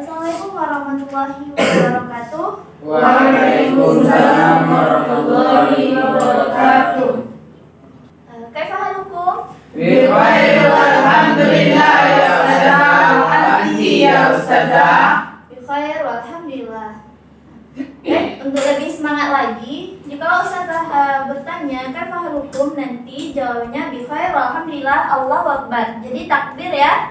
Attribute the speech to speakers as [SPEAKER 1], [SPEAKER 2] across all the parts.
[SPEAKER 1] Assalamualaikum warahmatullahi wabarakatuh.
[SPEAKER 2] Waalaikumsalam warahmatullahi wabarakatuh.
[SPEAKER 1] Kaifa halukum?
[SPEAKER 2] Bikhair walhamdulillah ya ustazah. Anti ya ustazah.
[SPEAKER 1] Bikhair walhamdulillah. Untuk lebih semangat lagi, jika ustazah bertanya kaifa halukum, nanti jawabnya bikhair walhamdulillah Allahu akbar. Jadi takbir ya.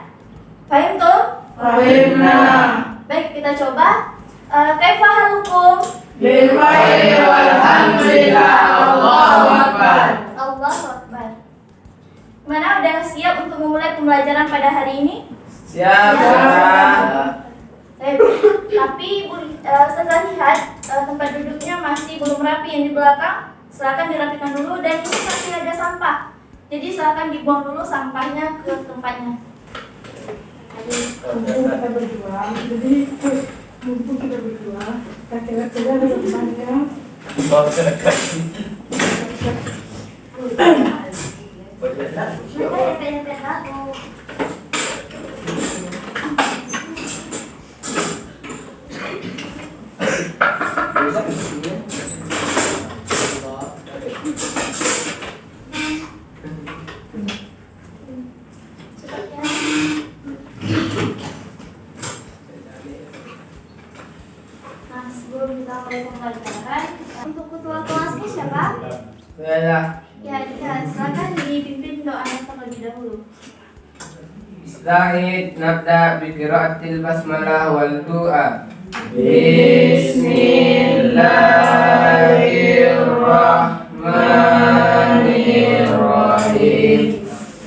[SPEAKER 1] Paham tuh?
[SPEAKER 2] Fahimna.
[SPEAKER 1] Baik, kita coba. Kaifa halukum?
[SPEAKER 2] Bikhair walhamdulillah Allahu akbar.
[SPEAKER 1] Allahu akbar. Gimana, udah siap untuk memulai pembelajaran pada hari ini?
[SPEAKER 2] Siap, ustazah.
[SPEAKER 1] Tapi Ustazah lihat tempat duduknya masih belum rapi yang di belakang. Silakan dirapikan dulu, dan ini masih ada sampah. Jadi silakan dibuang dulu sampahnya ke tempatnya.
[SPEAKER 3] Mumpung kita berjuang, kita kira-kira ada tempatnya.
[SPEAKER 1] Nah, sebelum kita mulai pembelajaran, untuk ketua kelasnya siapa?
[SPEAKER 2] Saya
[SPEAKER 1] Ya, silakan dipimpin doanya terlebih dahulu.
[SPEAKER 2] Ista'id nabda bi qiraatil basmalah wal du'a. Bismillahirrahmanirrahim.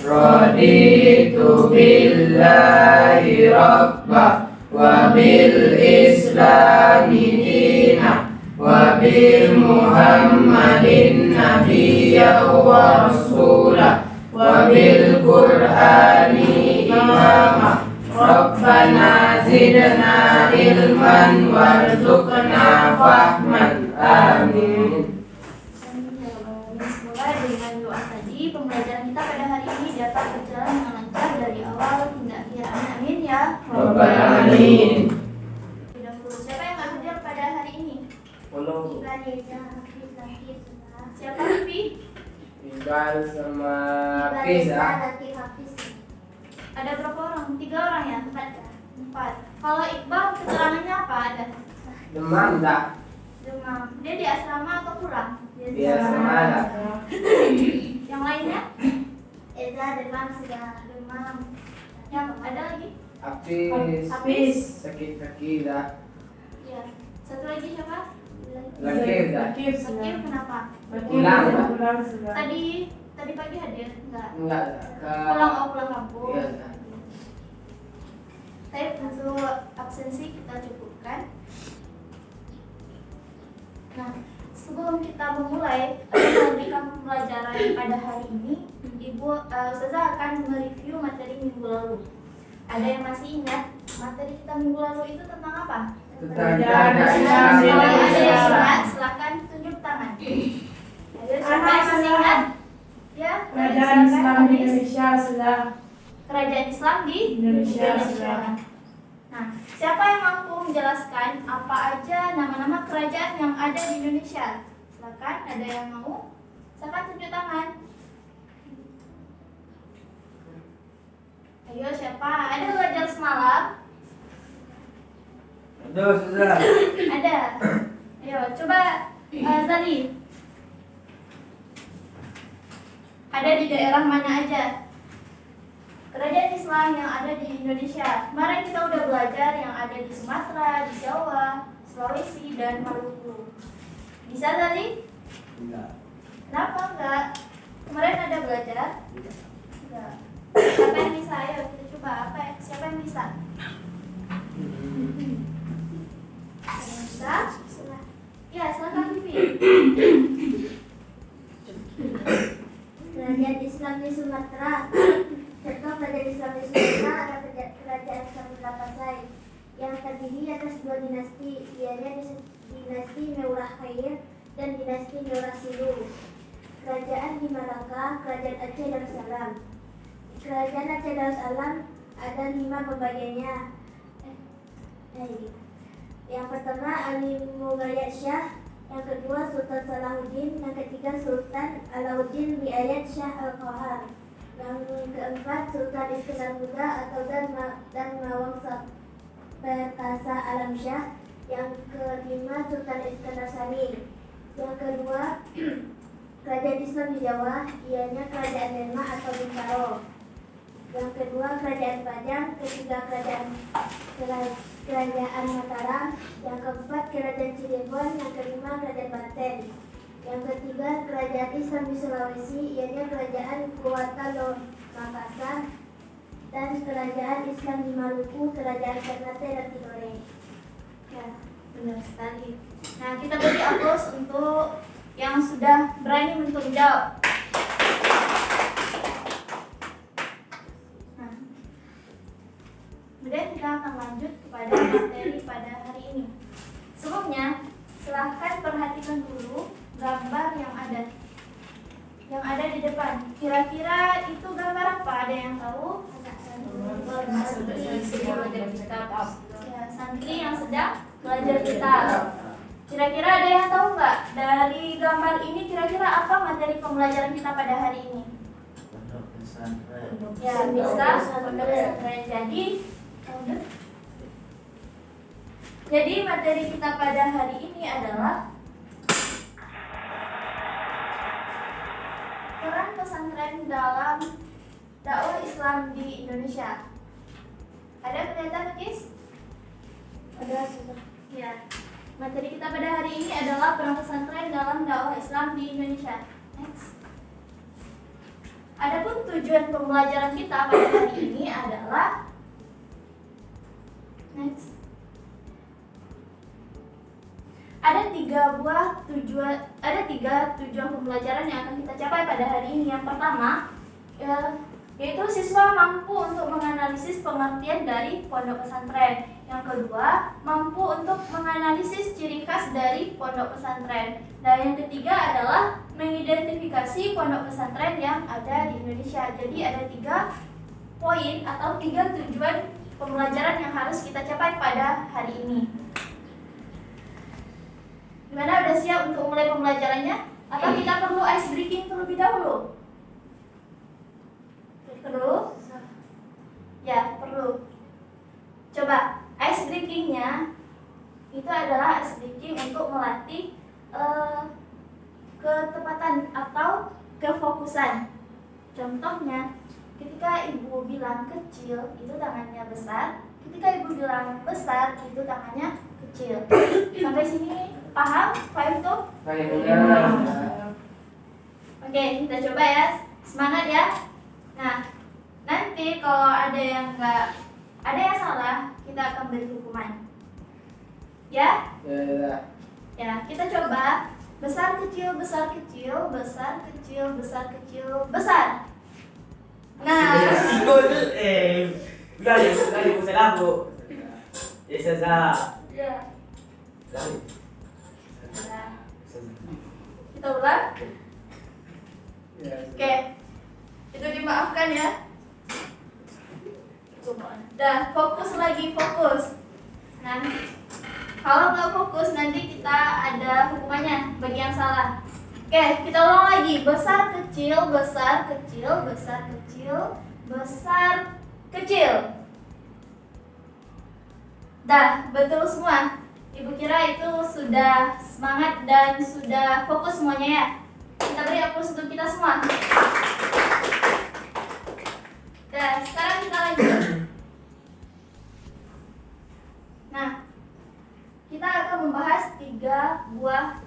[SPEAKER 2] Raditu billahi rabba wa bil islami dina wa bi muhammadin nabiyya wa rasulah wa bil qur'ani imama. Rabbana zidna ilman warzuqna fahman. Amin.
[SPEAKER 1] Semoga dengan doa tadi pembelajaran kita pada hari ini dapat berjalan dengan lancar dari awal hingga akhir. Amin ya
[SPEAKER 2] Rabbal alamin.
[SPEAKER 1] Siapa yang nggak hadir pada hari ini? Siapa Hafi?
[SPEAKER 2] Iqbal sama Pisa.
[SPEAKER 1] Ada berapa orang? 3 orang ya? 4. Kalau Iqbal keterangannya apa? Ada
[SPEAKER 2] Demam tak?
[SPEAKER 1] demam. Dia di asrama atau pulang?
[SPEAKER 2] Di asrama tak?
[SPEAKER 1] Yang lainnya? Eza demam, sudah demam. Yang ada lagi?
[SPEAKER 2] Apis. Sakit-sakit tak?
[SPEAKER 1] Ya. Satu lagi siapa?
[SPEAKER 2] Lakir tak?
[SPEAKER 1] Sakit kenapa?
[SPEAKER 2] Pulang.
[SPEAKER 1] Tadi pagi hadir? Enggak.
[SPEAKER 2] Enggak tak?
[SPEAKER 1] Pulang kampung.
[SPEAKER 2] Iya tak?
[SPEAKER 1] Tapi untuk absensi kita cukupkan. Nah, sebelum kita memulai melanjutkan pembelajaran pada hari ini, Ustazah akan mereview materi minggu lalu. Ada yang masih ingat materi kita minggu lalu itu tentang apa?
[SPEAKER 2] Tentang
[SPEAKER 1] Kalau ada yang ingat, silakan tunjuk tangan. Ada siapa yang masih ingat? Ya,
[SPEAKER 3] Kerajaan Islam di Indonesia sudah.
[SPEAKER 1] Kerajaan Islam di
[SPEAKER 3] Indonesia.
[SPEAKER 1] Nah, siapa yang mampu menjelaskan apa aja nama-nama kerajaan yang ada di Indonesia? Silakan, ada yang mau? Silakan tunjuk tangan. Ayo, siapa? Ada belajar semalam?
[SPEAKER 2] Aduh, susah.
[SPEAKER 1] Ada. Ayo, coba Zali. Ada di daerah mana aja? Kerajaan Islam yang ada di Indonesia. Kemarin kita udah belajar yang ada di Sumatera, di Jawa, Sulawesi, dan Maluku. Bisa tadi?
[SPEAKER 2] Enggak.
[SPEAKER 1] Kenapa enggak? Kemarin ada belajar? Enggak. Siapa yang bisa? Ayo kita coba. Siapa yang bisa? Yang bisa? Ya, silakan Vivi.
[SPEAKER 4] Kerajaan Islam di Sumatera. Contoh kerajaan Islam di Sumatera ada kerajaan Islam Pasai yang terdiri atas 2 dinasti, yaitu dinasti Meurah Khair dan dinasti Meurah Silu. Kerajaan di Malaka, kerajaan Aceh Darussalam. Kerajaan Aceh Darussalam ada 5 pembagiannya, Yang pertama Ali Mughayat Syah, yang kedua Sultan Salahuddin, yang ketiga Sultan Alauddin Riayat Syah Al-Qahar, yang keempat Sultan Iskandar Muda atau dan Mawangsa Perkasa Alam Syah, yang kelima Sultan Iskandar Sani, yang kedua Kerajaan Islam di Jawa, ianya Kerajaan Demak atau Bintaro, yang kedua Kerajaan Padang, ketiga Kerajaan Mataram, yang keempat Kerajaan Cirebon, yang kelima Kerajaan Banten, yang ketiga Kerajaan Islam di Sulawesi, ianya Kerajaan Kuartalo Makassar, dan Kerajaan Islam di Maluku, Kerajaan Ternate dan Tidore.
[SPEAKER 1] Ya, benar sekali. Nah, kita beri aplaus untuk yang sudah berani untuk menjawab. Nah, kemudian kita akan lanjut kepada materi pada hari ini. Sebelumnya, silahkan perhatikan dulu gambar yang ada di depan. Kira-kira itu gambar apa? Ada yang tahu? Ya, santri yang sedang belajar kitab. Kira-kira ada yang tahu nggak dari gambar ini kira-kira apa materi pembelajaran kita pada hari ini?
[SPEAKER 5] Pondok pesantren.
[SPEAKER 1] Ya, bisa pondok pesantren. Jadi materi kita pada hari ini adalah peran pesantren dalam dakwah Islam di Indonesia. Ada kelihatan, Kis?
[SPEAKER 4] Ada sudah.
[SPEAKER 1] Ya. Materi kita pada hari ini adalah peran pesantren dalam dakwah Islam di Indonesia. Next. Adapun tujuan pembelajaran kita pada hari ini adalah next. Ada tiga tujuan pembelajaran yang akan kita capai pada hari ini. Yang pertama, yaitu siswa mampu untuk menganalisis pengertian dari pondok pesantren. Yang kedua, mampu untuk menganalisis ciri khas dari pondok pesantren. Dan yang ketiga adalah mengidentifikasi pondok pesantren yang ada di Indonesia. Jadi ada 3 poin atau 3 tujuan pembelajaran yang harus kita capai pada hari ini. Gimana, udah siap untuk mulai pembelajarannya? Atau kita perlu ice breaking terlebih dahulu? Perlu? Ya, perlu. Coba, ice breakingnya itu adalah ice breaking untuk melatih ketepatan atau kefokusan. Contohnya, ketika ibu bilang kecil, itu tangannya besar. Ketika ibu bilang besar, itu tangannya kecil. Sampai sini paham? Paham itu? Oke, kita coba ya. Semangat ya. Nah, nanti kalau ada yang salah, kita akan beri hukuman. Ya? Ya, kita coba besar kecil besar kecil besar kecil besar kecil besar. Nah, ya. Kita ulang. Oke, itu dimaafkan ya. Dah, fokus lagi, fokus. Nah, kalau nggak fokus nanti kita ada hukumannya bagi yang salah. Oke, kita ulang lagi. Besar kecil besar kecil besar kecil besar kecil. Dah, betul semua. Ibu kira itu sudah semangat dan sudah fokus semuanya ya. Kita beri aplaus untuk kita semua. Dah, sekarang kita lanjut. Nah, kita akan membahas 3 buah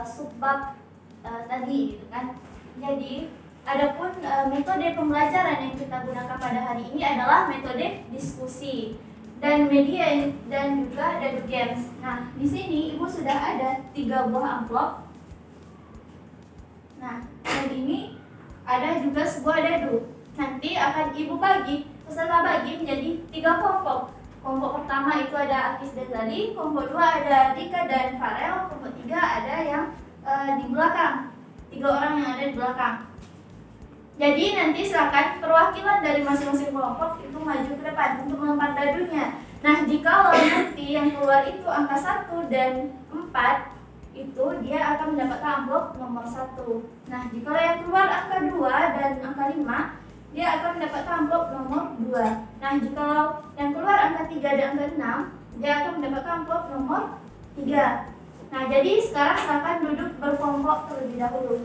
[SPEAKER 1] subbab tadi, gitu kan. Jadi, adapun metode pembelajaran yang kita gunakan pada hari ini adalah metode diskusi dan media dan juga dadu games. Nah, di sini ibu sudah ada 3 buah amplop. Nah, dan ini ada juga sebuah dadu. Nanti akan ibu peserta bagi menjadi 3 kelompok. Kelompok pertama itu ada Akis dan Zali, kelompok 2 ada Dika dan Farel, kelompok 3 ada yang di belakang. 3 orang yang ada di belakang. Jadi nanti silakan perwakilan dari masing-masing kelompok itu maju ke depan untuk melempar dadunya. Nah, jikalau nanti yang keluar itu angka 1 dan 4, itu dia akan mendapatkan amplop nomor 1. Nah, jikalau yang keluar angka 2 dan angka 5, dia akan mendapatkan amplop nomor 2. Nah, jikalau yang keluar angka 3 dan angka 6, dia akan mendapatkan amplop nomor 3. Nah, jadi sekarang silakan duduk berkelompok terlebih dahulu.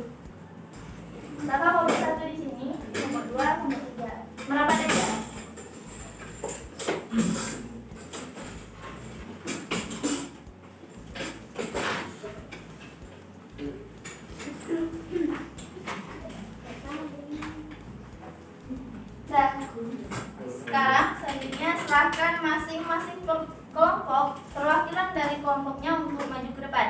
[SPEAKER 1] Silakan kelompok 1 di sini, kelompok 2, kelompok 3. Merapat aja. Nah, sekarang selanjutnya silakan masing-masing kelompok perwakilan dari kelompoknya untuk maju ke depan.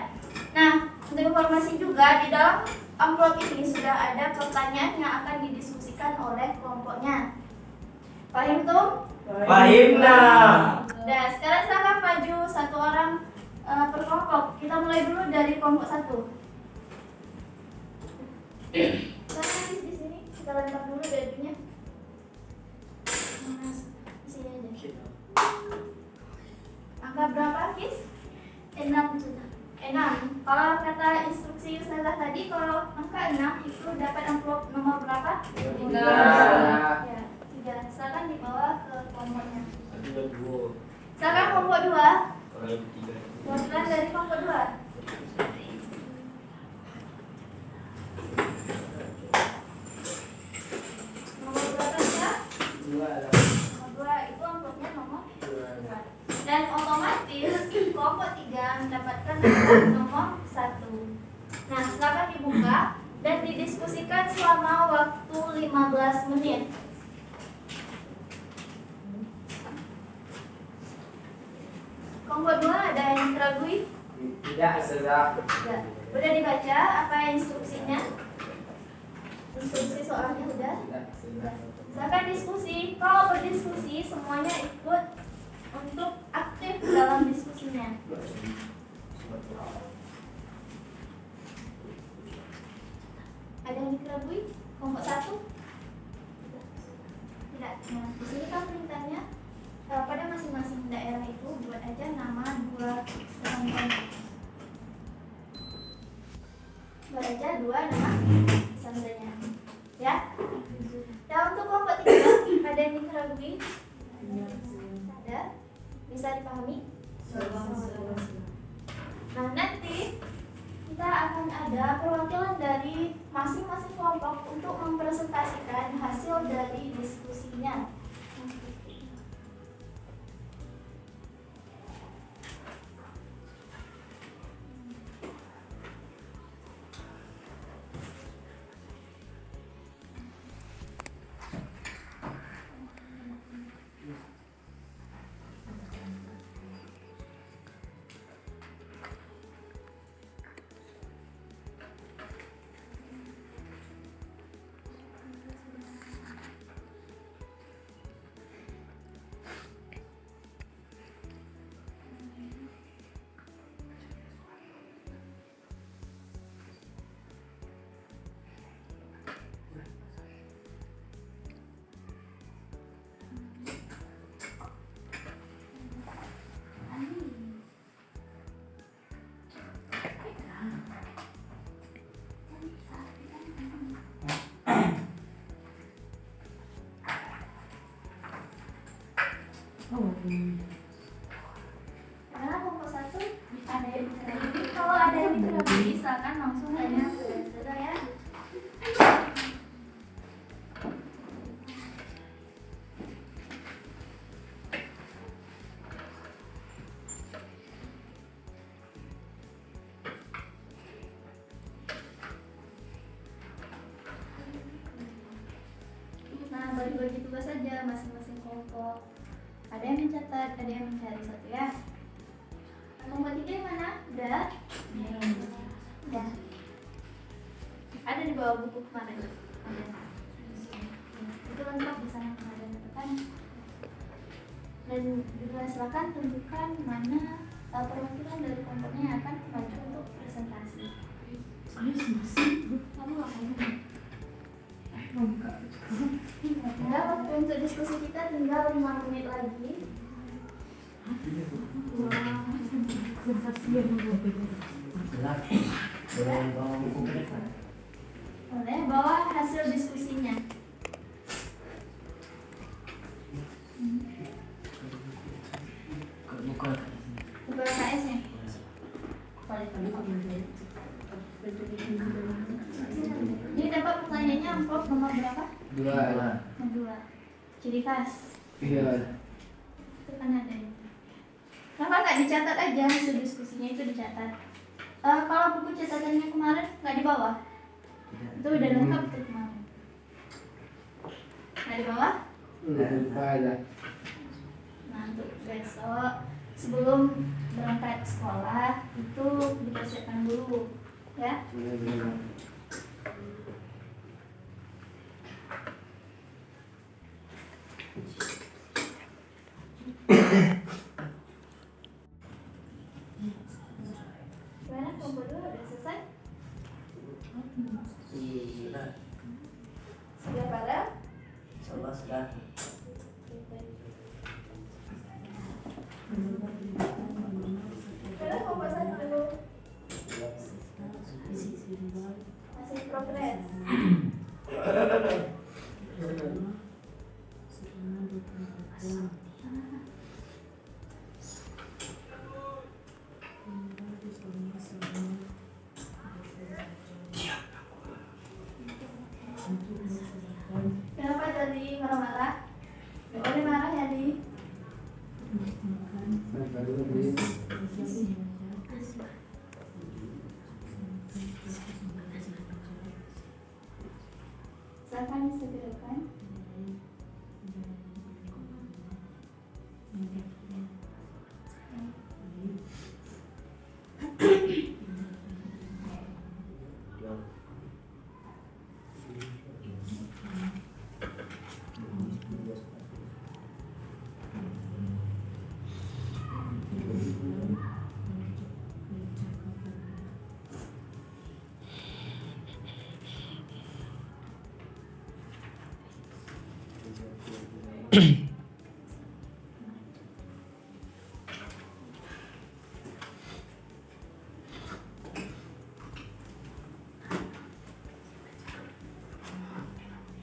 [SPEAKER 1] Nah, untuk informasi juga di dalam amplop ini sudah ada pertanyaan yang akan didiskusikan oleh kelompoknya. Paham tuh?
[SPEAKER 5] Fahimna.
[SPEAKER 1] Nah, sekarang silakan maju satu orang per kelompok. Kita mulai dulu dari kelompok 1. Silakan di sini kita lempar dulu dadunya. Di sini aja. Angka berapa, Kis? 6 sudah. 6. Kalau kata instruksi Ustazah tadi, kalau angka 6 itu dapat amplop nomor berapa?
[SPEAKER 2] 3.
[SPEAKER 1] Ya, 3. Silakan dibawa ke kelompoknya.
[SPEAKER 5] Ada 2.
[SPEAKER 1] Silakan kelompok 2.
[SPEAKER 5] Orang 3.
[SPEAKER 1] Perwakilan dari kelompok 2. Nomor berapa ya?
[SPEAKER 2] 2.
[SPEAKER 1] Nomor 2 itu amplopnya nomor 2. Dan otomatis kelompok 3 mendapatkan amplop nomor 1. Nah, silakan dibuka dan didiskusikan selama waktu 15 menit. Kelompok 2 ada yang teragui?
[SPEAKER 2] Tidak, Ustazah.
[SPEAKER 1] Tidak. Udah dibaca apa instruksinya? Instruksi soalnya udah?
[SPEAKER 2] Tidak, Ustazah.
[SPEAKER 1] Silakan diskusi. Kalau berdiskusi semuanya ikut untuk aktif dalam diskusinya. Ada yang dikerabui? Kelompok 1? Tidak. Nah, di sini kan perintahnya pada masing-masing daerah itu buat aja nama 2 kelompok. Buat aja 2 nama pesantrennya. Ya? Nah, untuk kelompok 3 ada yang dikerabui? Ada? Bisa dipahami? Nah, nanti kita akan ada perwakilan dari masing-masing kelompok untuk mempresentasikan hasil dari diskusinya. Karena kelompok 1 ada yang dikerabui. Kalau ada yang dikerabui, silakan langsung tanya ke Ustazah ya. Nah, bagi-bagi tugas saja masing-masing kelompok. Ada yang mencatat, ada yang mencari satu ya. Kelompok 3 yang mana? Udah? Udah. Ada di bawah buku kemarin. Ada. Itu lengkap di sana kemarin kan. Dan juga silakan tunjukkan mana perwakilan dari kelompoknya yang akan maju untuk presentasi. Kamu ngapain? Ya, waktu untuk diskusi kita tinggal 5 menit lagi. Boleh bawa hasil diskusinya. Buka KS-nya. Ini dapat pertanyaannya amplop nomor berapa? 2. Ciri khas.
[SPEAKER 2] Iya.
[SPEAKER 1] Itu kan ada ini. Kenapa nggak dicatat aja hasil diskusinya itu dicatat? Kalau buku catatannya kemarin nggak dibawa? Itu udah lengkap tuh kemarin. Nggak dibawa?
[SPEAKER 2] Lupa aja.
[SPEAKER 1] Nah untuk besok sebelum berangkat sekolah itu dipersiapkan dulu ya. Gimana kelompok 2 udah selesai? Sudah pada?
[SPEAKER 5] Sudah.
[SPEAKER 1] Sudah kelompok 1 masih progres. Kenapa tadi marah-marah? Gak boleh marah ya, Di. Silakan disegerakan.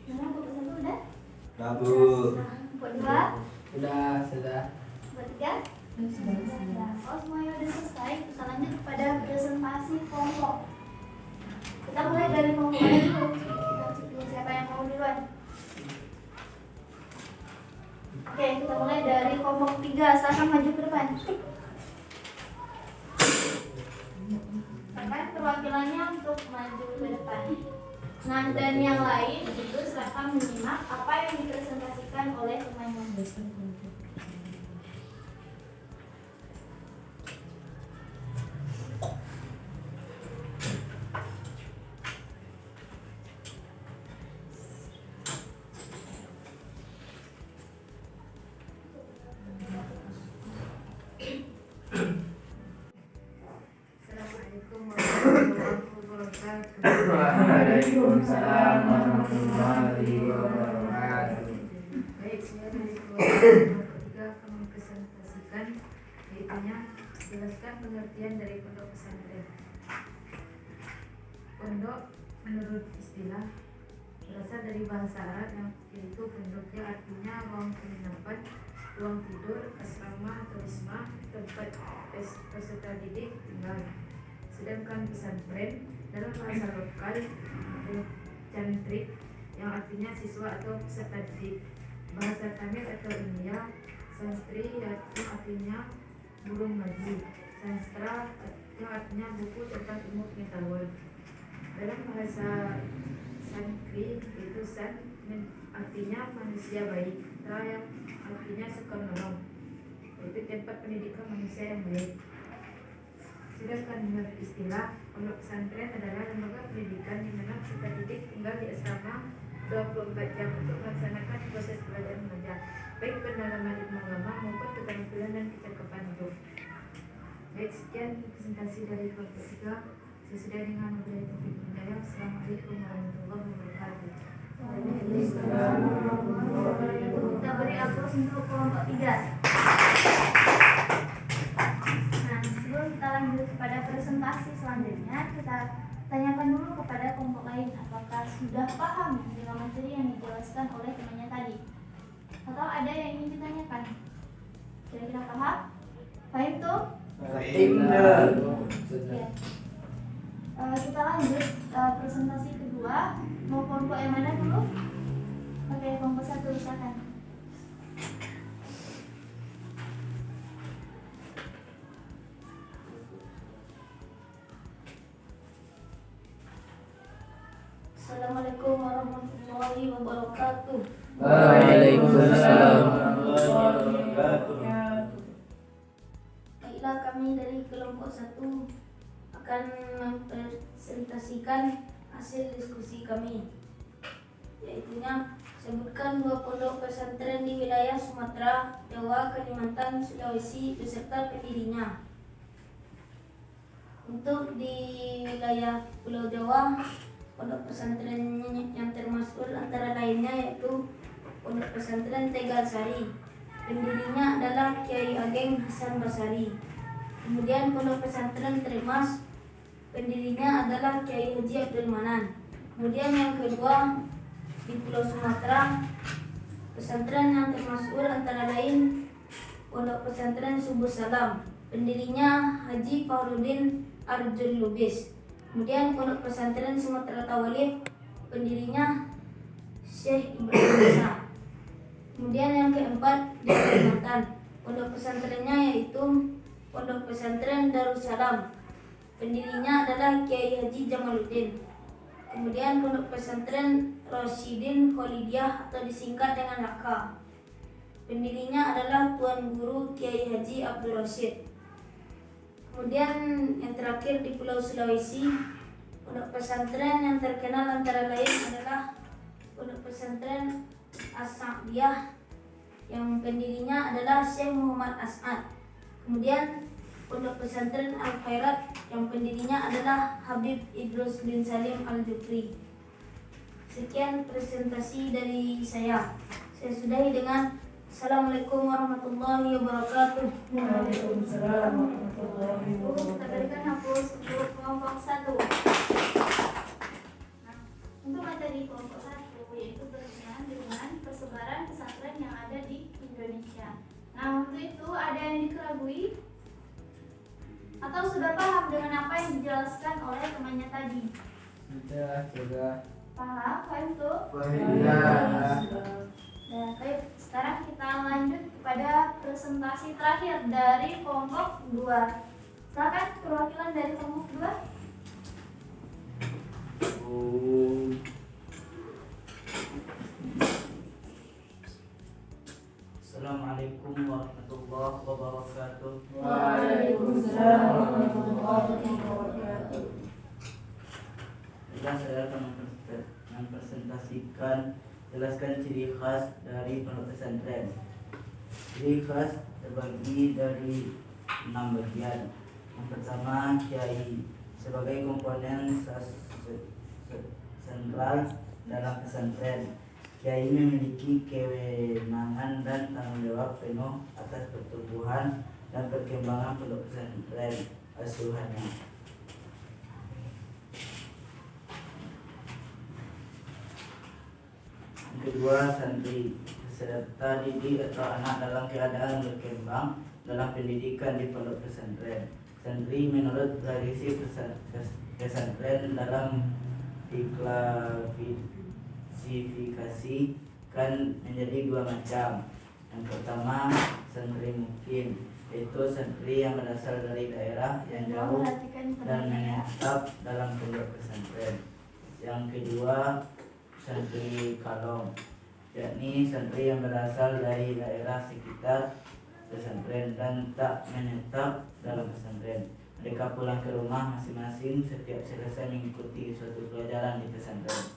[SPEAKER 1] Gimana kelompok 1 udah?
[SPEAKER 5] Bu.
[SPEAKER 1] Kelompok 2?
[SPEAKER 2] Sudah.
[SPEAKER 1] Kelompok 3? Sudah. Oh semuanya udah selesai. Kita lanjut kepada presentasi kelompok. Kita mulai dari kelompok mana dulu? Kita cek dulu siapa yang mau duluan. Oke, kita mulai dari kelompok 3. Silakan maju ke depan. Silakan perwakilannya untuk maju ke depan. Nah, dan yang lain itu silakan menyimak apa yang dipresentasikan oleh temannya.
[SPEAKER 3] Assalamualaikum warahmatullahi wabarakatuh.
[SPEAKER 2] Waalaikumsalam warahmatullahi wabarakatuh.
[SPEAKER 3] Baik, saya dari kelompok nomor 3 akan mempresentasikan yaitunya jelaskan pengertian dari pondok pesantren. Pondok menurut istilah berasal dari bahasa Arab yang yaitu pondok yang artinya ruang penginapan, ruang tidur, asrama atau wisma, tempat peserta didik tinggal. Sedangkan pesantren dalam bahasa lokal cantrik yang artinya siswa atau peserta didik. Bahasa Tamil atau India sastri yang artinya burung ngaji, sastra yang artinya buku tentang ilmu pengetahuan. Dalam bahasa Sanskrit itu san artinya manusia baik, tra yang artinya suka menolong, yaitu tempat pendidikan manusia yang baik. Sedangkan menurut istilah pondok pesantren adalah lembaga pendidikan di mana peserta didik tinggal di asrama 24 jam untuk melaksanakan proses belajar mengajar, baik pendalaman ilmu agama maupun keterampilan dan kecakapan hidup. Baik, sekian presentasi dari kelompok 3. Sesudah dengan wabillahi taufiq wal hidayah. Assalamualaikum warahmatullahi wabarakatuh.
[SPEAKER 1] Kita beri aplaus untuk kelompok 3. Nah, sebelum kita lanjut kepada presentasi selanjutnya, kita tanyakan dulu kepada kelompok lain apakah sudah paham dengan materi yang dijelaskan oleh temannya tadi, atau ada yang ingin ditanyakan. Kira-kira paham? Paham tuh? Ya. Kita lanjut presentasi kedua. Mau kelompok yang mana dulu? Oke, kelompok 1 silakan. Assalamualaikum warahmatullahi wabarakatuh.
[SPEAKER 2] Waalaikumsalam.
[SPEAKER 1] Baiklah, kami dari kelompok 1 akan mempresentasikan hasil diskusi kami, yaitunya sebutkan 2 pondok pesantren di wilayah Sumatera, Jawa, Kalimantan, Sulawesi beserta pendirinya. Untuk di wilayah Pulau Jawa, pondok pesantren yang termasuk antara lainnya yaitu Pondok Pesantren Tegal Sari. Pendirinya adalah Kiai Ageng Hasan Basari. Kemudian Pondok Pesantren Tremas, pendirinya adalah Kiai Haji Abdul Manan. Kemudian yang kedua di Pulau Sumatera, pesantren yang termasuk antara lain Pondok Pesantren Subuh Salam. Pendirinya Haji Fahrudin Arjun Lubis. Kemudian Pondok Pesantren Sumatera Tawalib, pendirinya Syekh Ibrahim Musa. Kemudian yang keempat di Kalimantan, pondok pesantrennya yaitu Pondok Pesantren Darussalam. Pendirinya adalah Kiai Haji Jamaluddin. Kemudian Pondok Pesantren Rasyidin Khalidiyah atau disingkat dengan HK. Pendirinya adalah Tuan Guru Kiai Haji Abdul Rashid. Kemudian yang terakhir di Pulau Sulawesi, pondok pesantren yang terkenal antara lain adalah Pondok Pesantren As-Sa'diyah yang pendirinya adalah Syekh Muhammad As'ad. Kemudian Pondok Pesantren Al-Khairat yang pendirinya adalah Habib Idrus bin Salim Al-Jufri. Sekian presentasi dari saya. Saya sudahi dengan Assalamualaikum warahmatullahi wabarakatuh.
[SPEAKER 2] Waalaikumsalam warahmatullahi
[SPEAKER 1] Kita berikan hapus untuk kelompok 1. Nah, untuk materi kelompok 1 yaitu berkenaan dengan persebaran pesantren yang ada di Indonesia. Nah, untuk itu ada yang dikeragui atau sudah paham dengan apa yang dijelaskan oleh temannya tadi?
[SPEAKER 2] Sudah.
[SPEAKER 1] Paham tuh?
[SPEAKER 2] Waalaikumsalam.
[SPEAKER 1] Nah, baik, sekarang kita lanjut kepada presentasi terakhir dari kelompok 2. Silakan perwakilan dari kelompok 2.
[SPEAKER 5] Assalamualaikum warahmatullahi wabarakatuh.
[SPEAKER 2] Waalaikumsalam warahmatullahi wabarakatuh.
[SPEAKER 5] Saya akan mempresentasikan jelaskan ciri khas dari pondok pesantren. Ciri khas terbagi dari 6 bagian. Yang pertama, kiai sebagai komponen sentral dalam pesantren. Kiai memiliki kewenangan dan tanggung jawab penuh atas pertumbuhan dan perkembangan pondok pesantren asuhannya. Kedua, santri peserta didik atau anak dalam keadaan berkembang dalam pendidikan di pondok pesantren. Santri menurut tradisi pesantren dalam diklasifikasikan menjadi 2 macam. Yang pertama, santri mukim, yaitu santri yang berasal dari daerah yang jauh dan menetap dalam pondok pesantren. Yang kedua, santri kalong, yakni santri yang berasal dari daerah sekitar pesantren dan tak menetap dalam pesantren. Mereka pulang ke rumah masing-masing setiap selesai mengikuti suatu pelajaran di pesantren.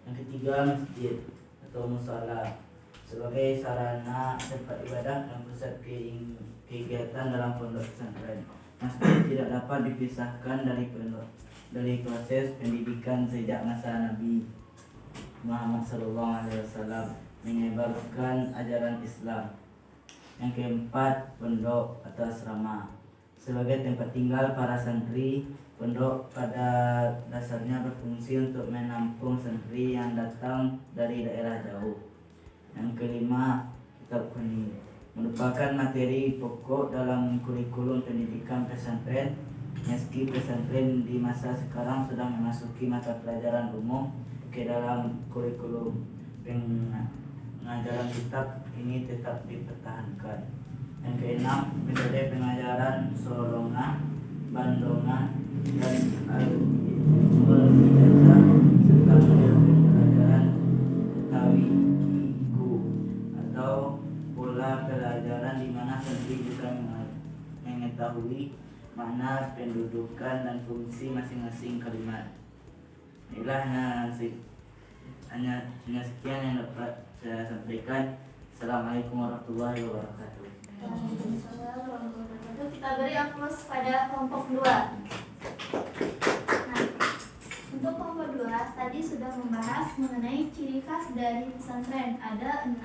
[SPEAKER 5] Yang ketiga, masjid atau musala sebagai sarana tempat ibadah dan pusat kegiatan dalam pondok pesantren. Masjid tidak dapat dipisahkan dari proses pendidikan sejak masa Nabi. Muhammad SAW menyebarkan ajaran Islam. Yang keempat, pondok atau asrama. Sebagai tempat tinggal para santri, pondok pada dasarnya berfungsi untuk menampung santri yang datang dari daerah jauh. Yang kelima, kitab kuning merupakan materi pokok dalam kurikulum pendidikan pesantren. Meski pesantren di masa sekarang sudah memasuki mata pelajaran umum ke dalam kurikulum, pengajaran kitab ini tetap dipertahankan. Yang keenam, metode pengajaran sorongan, bandongan, dan al-ijazah serta model pembelajaran tawikiku atau pola pelajaran di mana santri bisa mengetahui makna, pendudukan, dan fungsi masing-masing kalimat. Inilah hanya sekian yang dapat saya sampaikan. Assalamualaikum warahmatullahi wabarakatuh.
[SPEAKER 1] Kita beri aplaus pada kelompok 2. Nah, untuk kelompok 2 tadi sudah membahas mengenai ciri khas dari pesantren. Ada 6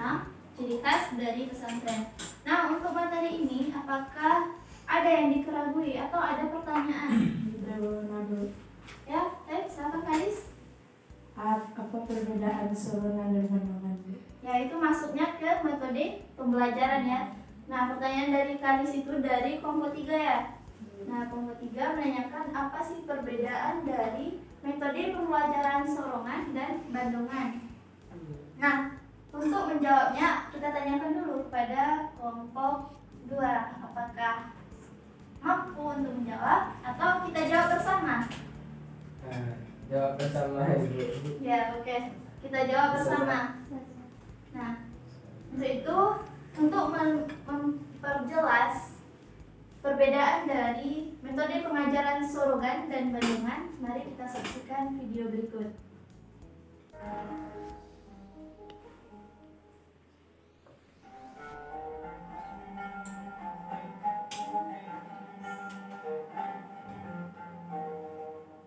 [SPEAKER 1] ciri khas dari pesantren. Nah, untuk materi ini apakah ada yang dikeragui atau ada pertanyaan? Ya, silakan Kalis.
[SPEAKER 3] Apa perbedaan sorongan dan bandongan?
[SPEAKER 1] Ya, itu masuknya ke metode pembelajaran ya. Nah, pertanyaan dari Kalis itu dari kelompok 3 ya. Nah, kelompok 3 menanyakan apa sih perbedaan dari metode pembelajaran sorongan dan bandongan. Nah, untuk menjawabnya kita tanyakan dulu kepada kelompok 2 apakah mampu untuk menjawab atau kita jawab bersama?
[SPEAKER 2] Jawab bersama Ibu.
[SPEAKER 1] Ya, oke. Kita jawab bersama. Nah, untuk itu untuk memperjelas perbedaan dari metode pengajaran sorongan dan bandongan, mari kita saksikan video berikut.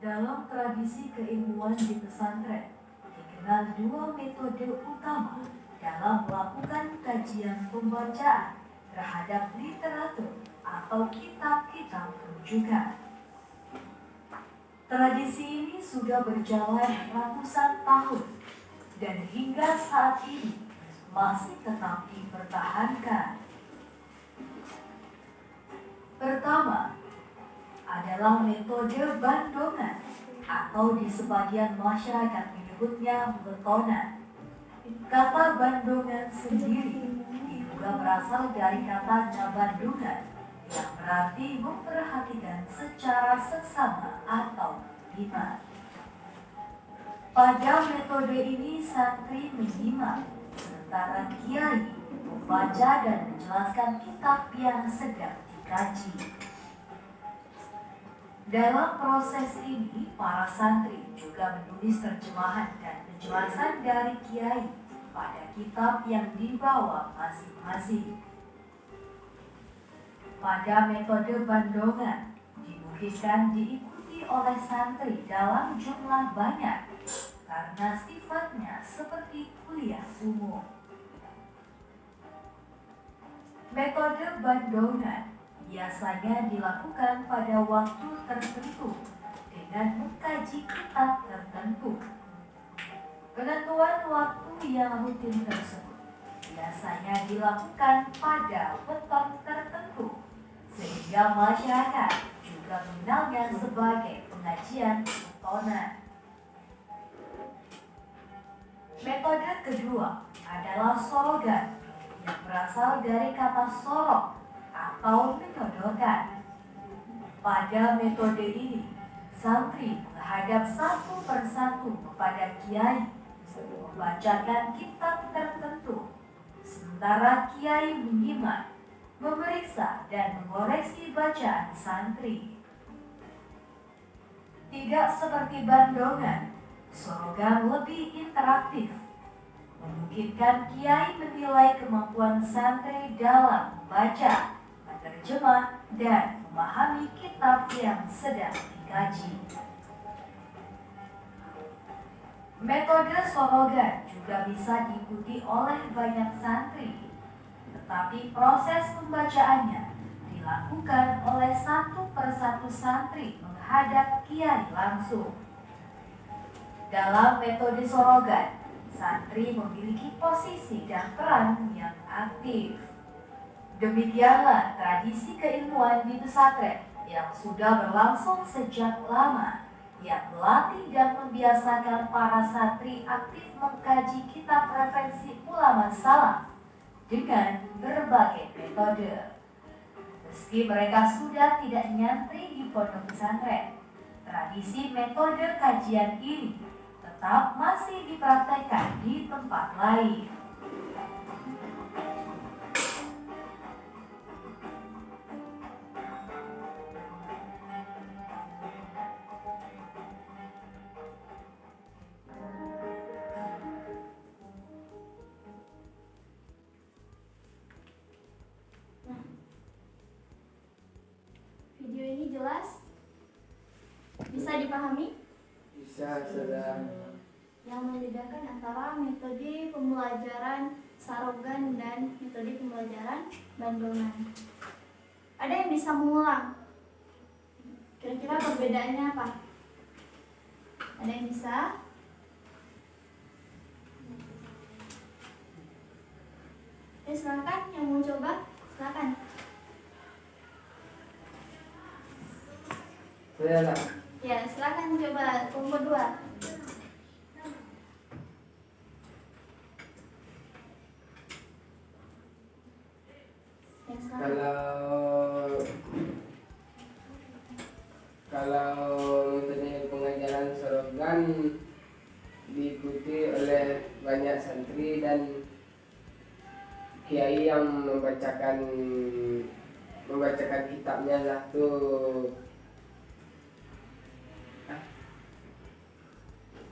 [SPEAKER 6] Dalam tradisi keilmuan di pesantren, dikenal 2 metode utama dalam melakukan kajian pembacaan terhadap literatur atau kitab-kitab rujukan. Tradisi ini sudah berjalan ratusan tahun dan hingga saat ini masih tetap dipertahankan. Pertama, adalah metode bandongan atau di sebagian masyarakat menyebutnya betonan. Kata bandongan sendiri diduga berasal dari kata jabandungan yang berarti memperhatikan secara seksama atau lima. Pada metode ini santri menyimak sementara kiai membaca dan menjelaskan kitab yang sedang dikaji. Dalam proses ini, para santri juga menulis terjemahan dan penjelasan dari kiai pada kitab yang dibawa masing-masing. Pada metode bandongan, dimungkinkan diikuti oleh santri dalam jumlah banyak karena sifatnya seperti kuliah umum. Metode bandongan biasanya dilakukan pada waktu tertentu dengan mengkaji kitab tertentu. Penentuan waktu yang rutin tersebut biasanya dilakukan pada weton tertentu sehingga masyarakat juga mengenalnya sebagai pengajian wetonan. Metode kedua adalah sorogan yang berasal dari kata sorok atau menyodorkan. Pada metode ini, santri menghadap satu persatu kepada kiai, membacakan kitab tertentu, sementara kiai menyimak, memeriksa dan mengoreksi bacaan santri. Tidak seperti bandongan, sorogan lebih interaktif, memungkinkan kiai menilai kemampuan santri dalam membaca, menerjemah, dan memahami kitab yang sedang dikaji. Metode sorogan juga bisa diikuti oleh banyak santri, tetapi proses pembacaannya dilakukan oleh satu persatu santri menghadap kiai langsung. Dalam metode sorogan, santri memiliki posisi dan peran yang aktif. Demikianlah tradisi keilmuan di pesantren yang sudah berlangsung sejak lama, yang melatih dan membiasakan para santri aktif mengkaji kitab referensi ulama salaf dengan berbagai metode. Meski mereka sudah tidak nyantri di pondok pesantren, tradisi metode kajian ini tetap masih dipraktekkan di tempat lain.
[SPEAKER 1] Video ini jelas? Bisa dipahami?
[SPEAKER 2] Bisa sudah.
[SPEAKER 1] Yang membedakan antara metode pembelajaran sarogan dan metode pembelajaran bandongan. Ada yang bisa mengulang? Kira-kira perbedaannya apa? Ada yang bisa? Silakan yang mau coba, silakan.
[SPEAKER 2] Sudah lah.
[SPEAKER 1] Ya, silakan coba kelompok 2. Ya, silakan.
[SPEAKER 2] Kalau metode pengajaran sorogan diikuti oleh banyak santri dan kiai yang membacakan kitabnya lah tuh.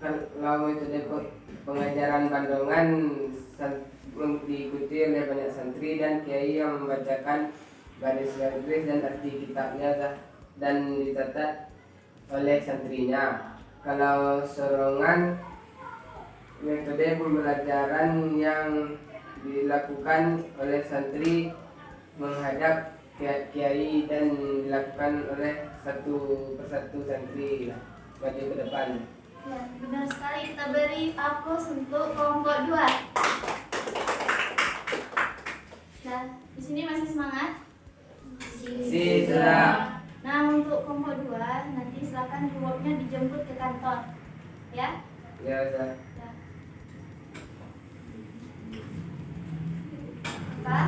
[SPEAKER 2] Kalau metode pengajaran bandongan diikuti oleh banyak santri dan kiai yang membacakan garis-garis dan arti kitabnya dan dicatat oleh santrinya. Kalau sorongan, metode pembelajaran yang dilakukan oleh santri menghadap kiai dan dilakukan oleh satu persatu santri maju ke depan.
[SPEAKER 1] Ya, benar sekali. Kita beri aplaus untuk kelompok 2. Nah, di sini masih semangat?
[SPEAKER 2] Sudah.
[SPEAKER 1] Nah, untuk kelompok 2 nanti silakan rewardnya dijemput ke kantor. Ya?
[SPEAKER 2] Ya, sudah.
[SPEAKER 1] Ya. Pak?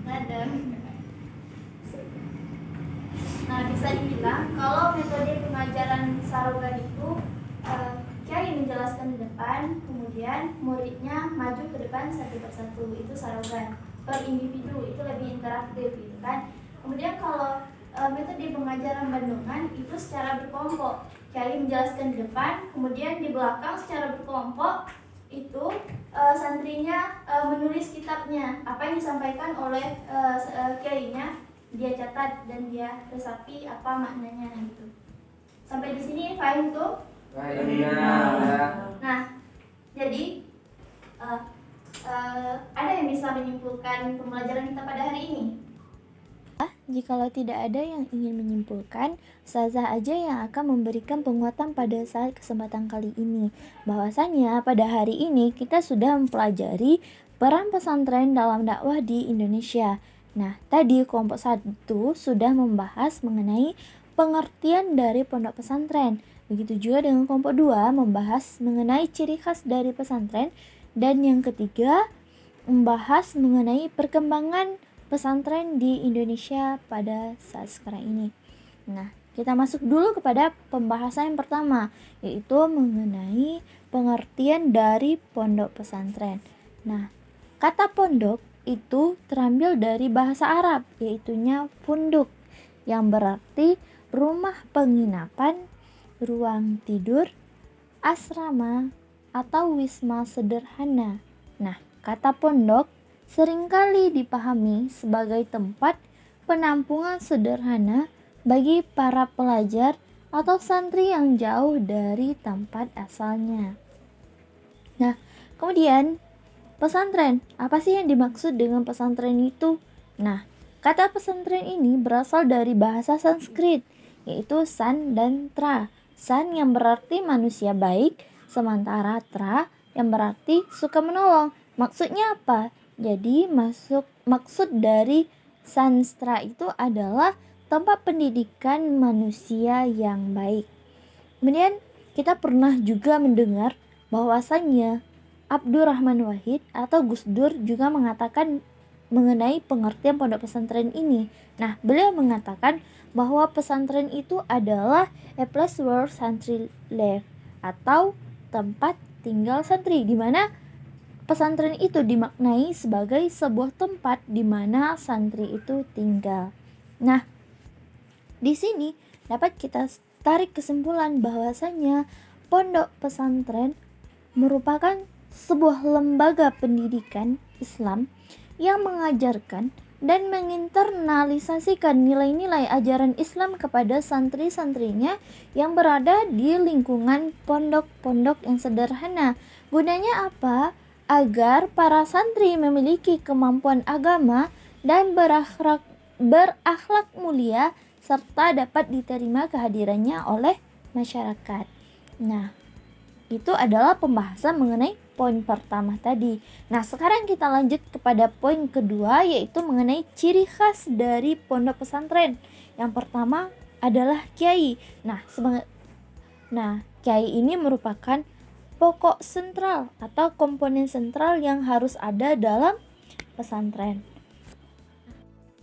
[SPEAKER 1] Ada. Nah, bisa dibilang kalau metode pengajaran sarogan itu kiai menjelaskan di depan, kemudian muridnya maju ke depan satu persatu, itu sarogan. Per individu itu lebih interaktif gitu kan. Kemudian kalau metode pengajaran bandongan itu secara berkelompok, kiai menjelaskan di depan, kemudian di belakang secara berkelompok itu santrinya menulis kitabnya, apa yang disampaikan oleh kiainya dia catat dan dia resapi apa maknanya gitu. Sampai di sini paham tuh? Nah, jadi ada yang bisa menyimpulkan pembelajaran kita pada hari ini?
[SPEAKER 4] Jikalau tidak ada yang ingin menyimpulkan, Ustazah aja yang akan memberikan penguatan pada saat kesempatan kali ini. Bahwasanya pada hari ini kita sudah mempelajari peran pesantren dalam dakwah di Indonesia. Nah, tadi kelompok 1 sudah membahas mengenai pengertian dari pondok pesantren. Begitu juga dengan kelompok 2 membahas mengenai ciri khas dari pesantren. Dan yang ketiga membahas mengenai perkembangan pesantren di Indonesia pada saat sekarang ini. Nah, kita masuk dulu kepada pembahasan yang pertama, yaitu mengenai pengertian dari pondok pesantren. Nah, kata pondok itu terambil dari bahasa Arab, yaitunya funduk, yang berarti rumah penginapan, ruang tidur, asrama, atau wisma sederhana. Nah, kata pondok seringkali dipahami sebagai tempat penampungan sederhana bagi para pelajar atau santri yang jauh dari tempat asalnya.
[SPEAKER 7] Nah, kemudian pesantren. Apa sih yang dimaksud dengan pesantren itu? Nah, kata pesantren ini berasal dari bahasa Sanskrit, yaitu san dan tra. San yang berarti manusia baik, sementara tra yang berarti suka menolong. Maksudnya apa? Jadi maksud dari sanstra itu adalah tempat pendidikan manusia yang baik. Kemudian kita pernah juga mendengar bahwasannya Abdurrahman Wahid atau Gus Dur juga mengatakan mengenai pengertian pondok pesantren ini. Nah, beliau mengatakan bahwa pesantren itu adalah a place where santri live atau tempat tinggal santri, di mana pesantren itu dimaknai sebagai sebuah tempat di mana santri itu tinggal. Nah, di sini dapat kita tarik kesimpulan bahwasanya pondok pesantren merupakan sebuah lembaga pendidikan Islam yang mengajarkan dan menginternalisasikan nilai-nilai ajaran Islam kepada santri-santrinya yang berada di lingkungan pondok-pondok yang sederhana. Gunanya apa? Agar para santri memiliki kemampuan agama dan berakhlak mulia serta dapat diterima kehadirannya oleh masyarakat. Nah, itu adalah pembahasan mengenai poin pertama tadi. Nah, sekarang kita lanjut kepada poin kedua, yaitu mengenai ciri khas dari pondok pesantren. Yang pertama adalah kiai. Nah, kiai ini merupakan pokok sentral atau komponen sentral yang harus ada dalam pesantren.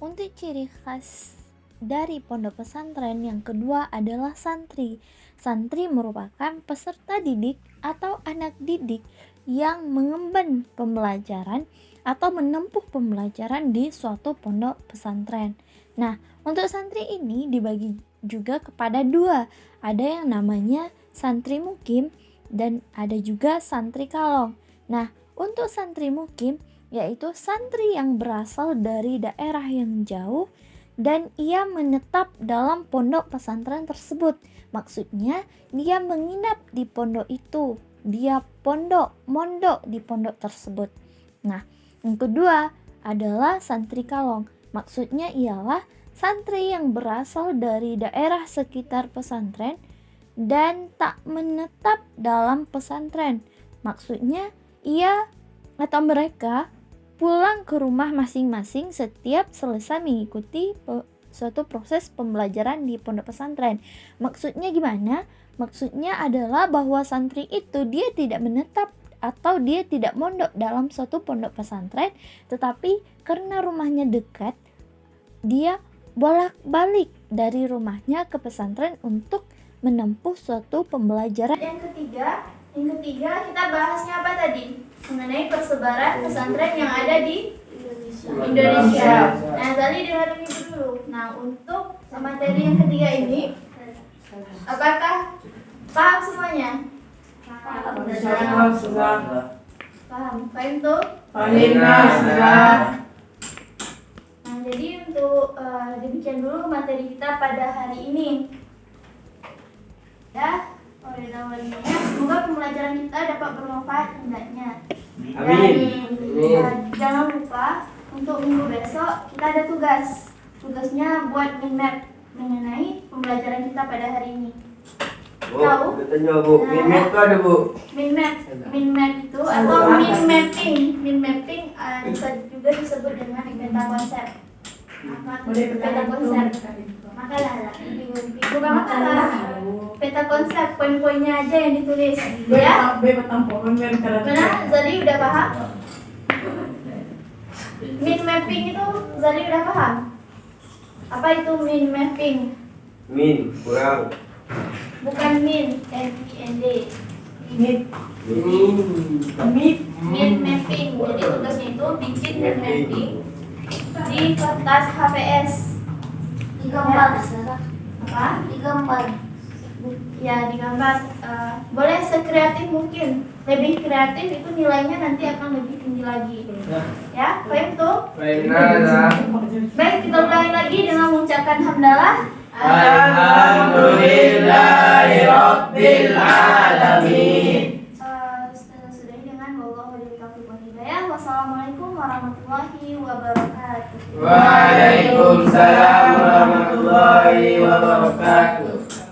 [SPEAKER 7] Untuk ciri khas dari pondok pesantren yang kedua adalah santri. Santri merupakan peserta didik atau anak didik yang mengemban pembelajaran atau menempuh pembelajaran di suatu pondok pesantren. Nah, untuk santri ini dibagi juga kepada dua. Ada yang namanya santri mukim dan ada juga santri kalong. Nah, untuk santri mukim yaitu santri yang berasal dari daerah yang jauh dan ia menetap dalam pondok pesantren tersebut. Maksudnya dia menginap di pondok itu, dia mondok di pondok tersebut. Nah, yang kedua adalah santri kalong. Maksudnya ialah santri yang berasal dari daerah sekitar pesantren dan tak menetap dalam pesantren. Maksudnya ia atau mereka pulang ke rumah masing-masing setiap selesai mengikuti suatu proses pembelajaran di pondok pesantren. Maksudnya gimana? Maksudnya adalah bahwa santri itu dia tidak menetap atau dia tidak mondok dalam suatu pondok pesantren, tetapi karena rumahnya dekat, dia bolak-balik dari rumahnya ke pesantren untuk menempuh suatu pembelajaran.
[SPEAKER 1] Yang ketiga kita bahasnya apa tadi? Mengenai persebaran pesantren yang ada di Indonesia. Nah, Zali dengerin itu dulu. Nah, untuk materi yang ketiga ini, apakah paham semuanya? Paham tuh? Nah, jadi untuk demikian dulu materi kita pada hari ini. Ya, semoga pembelajaran kita dapat bermanfaat hendaknya. Dan jangan lupa untuk minggu besok kita ada tugas. Tugasnya buat mind map mengenai pembelajaran kita pada hari ini. Tahu?
[SPEAKER 2] Katanya Bu, mind map itu ada Bu.
[SPEAKER 1] Mind map itu atau mind mapping bisa juga disebut dengan peta konsep. Peta konsep. Makalah. Bukan makalah. Peta konsep, poin-poinnya aja yang ditulis. Ya? Benar? Zali udah paham? Mind mapping itu Zali udah paham? Apa itu mind mapping?
[SPEAKER 2] Min, kurang.
[SPEAKER 1] Bukan min, M-I-N-D.
[SPEAKER 2] Min.
[SPEAKER 1] Mind mapping. Jadi tugasnya itu bikin mind mapping di kertas HVS.
[SPEAKER 4] Digambar.
[SPEAKER 1] Apa?
[SPEAKER 4] Digambar.
[SPEAKER 1] Ya, digambar. Boleh sekreatif mungkin. Lebih kreatif itu nilainya nanti akan lebih tinggi lagi. Ya, paham tuh? Baik, kita ulangi lagi dengan mengucapkan hamdalah.
[SPEAKER 5] Alhamdulillahirabbil alamin.
[SPEAKER 1] Sudah warahmatullahi wabarakatuh.
[SPEAKER 2] Waalaikumsalam warahmatullahi wabarakatuh.